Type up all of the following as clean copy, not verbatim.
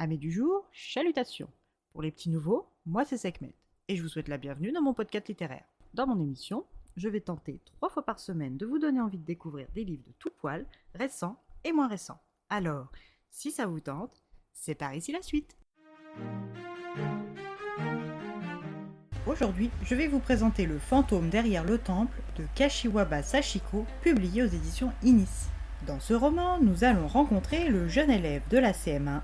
Amis du jour, chalutations. Pour les petits nouveaux, moi c'est Sekhmet et je vous souhaite la bienvenue dans mon podcast littéraire. Dans mon émission, je vais tenter 3 fois par semaine de vous donner envie de découvrir des livres de tout poil, récents et moins récents. Alors, si ça vous tente, c'est par ici la suite. Aujourd'hui, je vais vous présenter Le fantôme derrière le temple de Kashiwaba Sachiko, publié aux éditions Inis. Dans ce roman, nous allons rencontrer le jeune élève de la CM1-1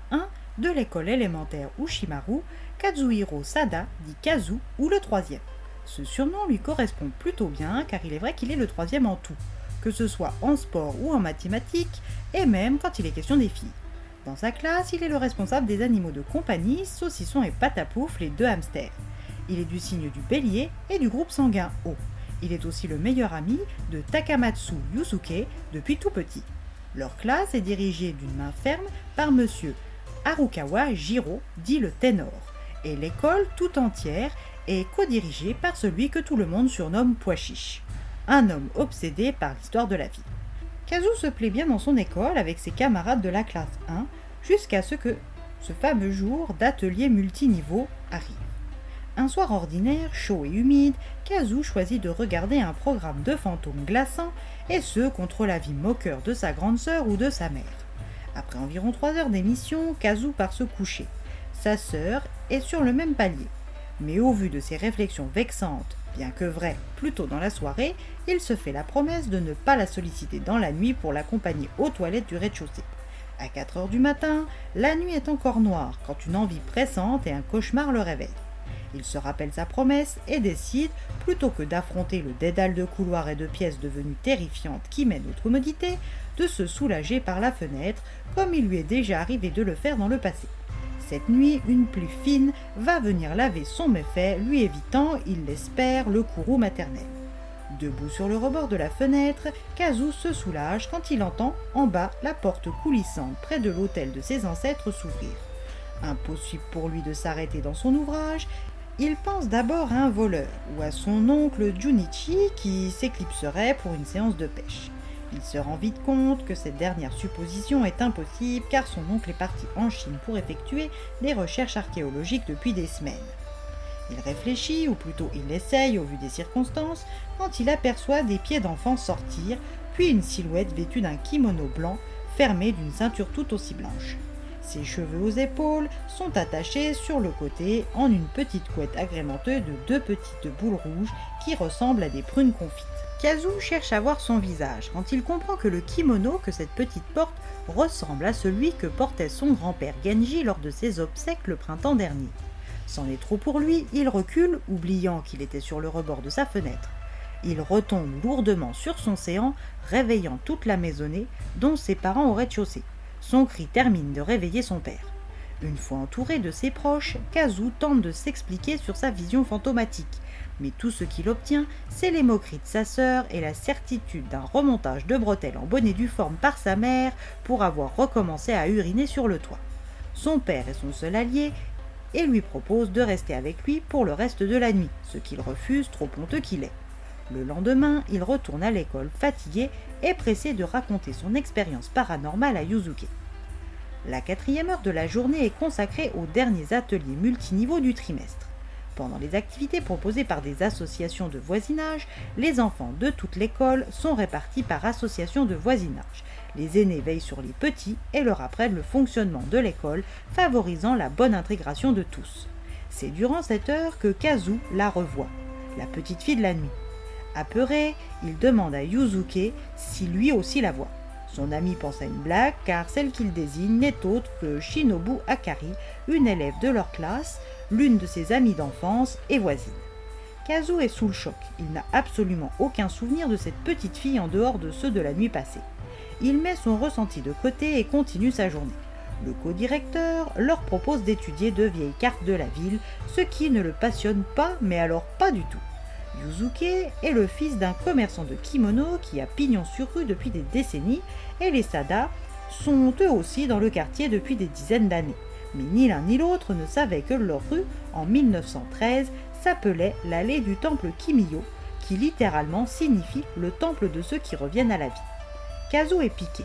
de l'école élémentaire Ushimaru, Kazuhiro Sada, dit Kazu, ou le troisième. Ce surnom lui correspond plutôt bien car il est vrai qu'il est le troisième en tout, que ce soit en sport ou en mathématiques, et même quand il est question des filles. Dans sa classe, il est le responsable des animaux de compagnie, Saucisson et Patapouf, les deux hamsters. Il est du signe du bélier et du groupe sanguin O. Il est aussi le meilleur ami de Takamatsu Yusuke depuis tout petit. Leur classe est dirigée d'une main ferme par monsieur Harukawa Jiro, dit le ténor, et l'école tout entière est co-dirigée par celui que tout le monde surnomme Pois Chiche, un homme obsédé par l'histoire de la vie. Kazu se plaît bien dans son école avec ses camarades de la classe 1 jusqu'à ce que ce fameux jour d'atelier multiniveau arrive. Un soir ordinaire, chaud et humide, Kazu choisit de regarder un programme de fantômes glaçants, et ce contre l'avis moqueur de sa grande sœur ou de sa mère. Après environ 3 heures d'émission, Kazu part se coucher. Sa sœur est sur le même palier. Mais au vu de ses réflexions vexantes, bien que vraies plus tôt dans la soirée, il se fait la promesse de ne pas la solliciter dans la nuit pour l'accompagner aux toilettes du rez-de-chaussée. À 4 heures du matin, la nuit est encore noire quand une envie pressante et un cauchemar le réveillent. Il se rappelle sa promesse et décide, plutôt que d'affronter le dédale de couloirs et de pièces devenues terrifiantes qui mènent aux commodités, de se soulager par la fenêtre, comme il lui est déjà arrivé de le faire dans le passé. Cette nuit, une pluie fine va venir laver son méfait, lui évitant, il l'espère, le courroux maternel. Debout sur le rebord de la fenêtre, Kazu se soulage quand il entend, en bas, la porte coulissante près de l'autel de ses ancêtres s'ouvrir. Impossible pour lui de s'arrêter dans son ouvrage. Il pense d'abord à un voleur ou à son oncle Junichi qui s'éclipserait pour une séance de pêche. Il se rend vite compte que cette dernière supposition est impossible car son oncle est parti en Chine pour effectuer des recherches archéologiques depuis des semaines. Il réfléchit, ou plutôt il essaye au vu des circonstances, quand il aperçoit des pieds d'enfant sortir, puis une silhouette vêtue d'un kimono blanc fermé d'une ceinture tout aussi blanche. Ses cheveux aux épaules sont attachés sur le côté en une petite couette agrémentée de 2 petites boules rouges qui ressemblent à des prunes confites. Kazu cherche à voir son visage quand il comprend que le kimono que cette petite porte ressemble à celui que portait son grand-père Genji lors de ses obsèques le printemps dernier. C'en est trop pour lui, il recule, oubliant qu'il était sur le rebord de sa fenêtre. Il retombe lourdement sur son séant, réveillant toute la maisonnée, dont ses parents au rez-de-chaussée. Son cri termine de réveiller son père. Une fois entouré de ses proches, Kazu tente de s'expliquer sur sa vision fantomatique, mais tout ce qu'il obtient, c'est les moqueries de sa sœur et la certitude d'un remontage de bretelles en bonnet due forme par sa mère pour avoir recommencé à uriner sur le toit. Son père est son seul allié et lui propose de rester avec lui pour le reste de la nuit, ce qu'il refuse, trop honteux qu'il est. Le lendemain, il retourne à l'école fatigué et pressé de raconter son expérience paranormale à Yusuke. La 4e heure de la journée est consacrée aux derniers ateliers multiniveaux du trimestre. Pendant les activités proposées par des associations de voisinage, les enfants de toute l'école sont répartis par association de voisinage. Les aînés veillent sur les petits et leur apprennent le fonctionnement de l'école, favorisant la bonne intégration de tous. C'est durant cette heure que Kazu la revoit, la petite fille de la nuit. Apeuré, il demande à Yusuke si lui aussi la voit. Son ami pense à une blague car celle qu'il désigne n'est autre que Shinobu Akari, une élève de leur classe, l'une de ses amies d'enfance et voisine. Kazu est sous le choc, il n'a absolument aucun souvenir de cette petite fille en dehors de ceux de la nuit passée. Il met son ressenti de côté et continue sa journée. Le co-directeur leur propose d'étudier de vieilles cartes de la ville, ce qui ne le passionne pas, mais alors pas du tout. Yusuke est le fils d'un commerçant de kimono qui a pignon sur rue depuis des décennies et les Sada sont eux aussi dans le quartier depuis des dizaines d'années. Mais ni l'un ni l'autre ne savaient que leur rue, en 1913, s'appelait l'allée du temple Kimiyo, qui littéralement signifie le temple de ceux qui reviennent à la vie. Kazu est piqué.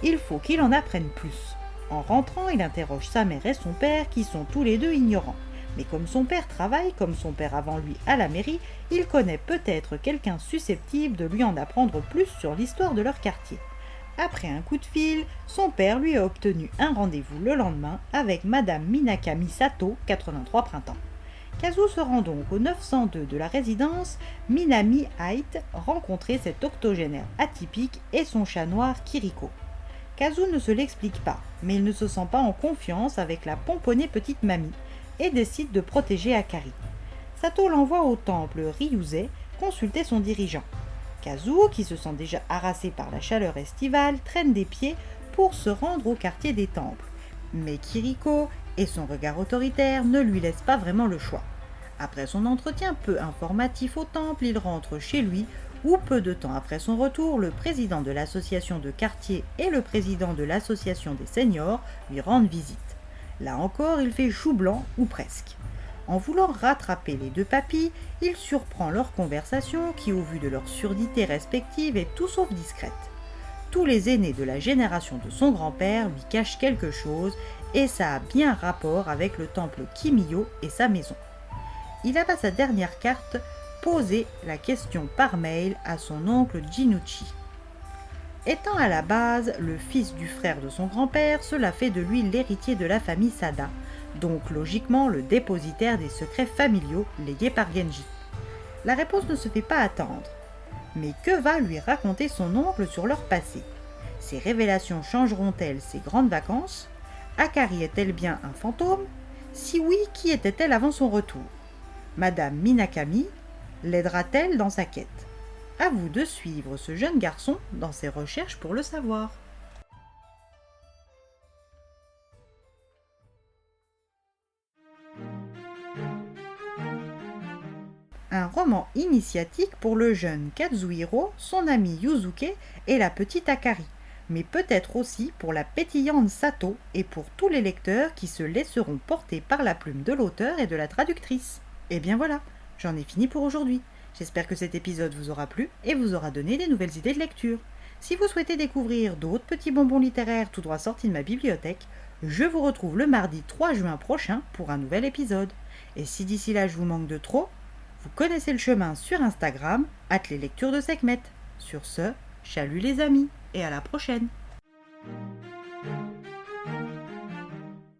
Il faut qu'il en apprenne plus. En rentrant, il interroge sa mère et son père qui sont tous les deux ignorants. Mais comme son père travaille, comme son père avant lui à la mairie, il connaît peut-être quelqu'un susceptible de lui en apprendre plus sur l'histoire de leur quartier. Après un coup de fil, son père lui a obtenu un rendez-vous le lendemain avec Madame Minakami Sato, 83 printemps. Kazu se rend donc au 902 de la résidence Minami Height rencontrer cet octogénaire atypique et son chat noir Kiriko. Kazu ne se l'explique pas, mais il ne se sent pas en confiance avec la pomponnée petite mamie et décide de protéger Akari. Sato l'envoie au temple Ryusei consulter son dirigeant. Kazu, qui se sent déjà harassé par la chaleur estivale, traîne des pieds pour se rendre au quartier des temples. Mais Kiriko et son regard autoritaire ne lui laissent pas vraiment le choix. Après son entretien peu informatif au temple, il rentre chez lui où peu de temps après son retour, le président de l'association de quartier et le président de l'association des seniors lui rendent visite. Là encore, il fait chou blanc ou presque. En voulant rattraper les deux papis, il surprend leur conversation qui, au vu de leur surdité respective, est tout sauf discrète. Tous les aînés de la génération de son grand-père lui cachent quelque chose et ça a bien rapport avec le temple Kimiyo et sa maison. Il abat sa dernière carte, poser la question par mail à son oncle Jinuchi. Étant à la base le fils du frère de son grand-père, cela fait de lui l'héritier de la famille Sada, donc logiquement le dépositaire des secrets familiaux légués par Genji. La réponse ne se fait pas attendre. Mais que va lui raconter son oncle sur leur passé? Ces révélations changeront-elles ses grandes vacances? Akari est-elle bien un fantôme? Si oui, qui était-elle avant son retour? Madame Minakami l'aidera-t-elle dans sa quête? À vous de suivre ce jeune garçon dans ses recherches pour le savoir. Un roman initiatique pour le jeune Kazuhiro, son ami Yuzuke et la petite Akari, mais peut-être aussi pour la pétillante Sato et pour tous les lecteurs qui se laisseront porter par la plume de l'auteur et de la traductrice. Et bien voilà, j'en ai fini pour aujourd'hui. J'espère que cet épisode vous aura plu et vous aura donné des nouvelles idées de lecture. Si vous souhaitez découvrir d'autres petits bonbons littéraires tout droit sortis de ma bibliothèque, je vous retrouve le mardi 3 juin prochain pour un nouvel épisode. Et si d'ici là je vous manque de trop, vous connaissez le chemin sur Instagram, @leslecturesdeSekhmet. Sur ce, chalut les amis et à la prochaine.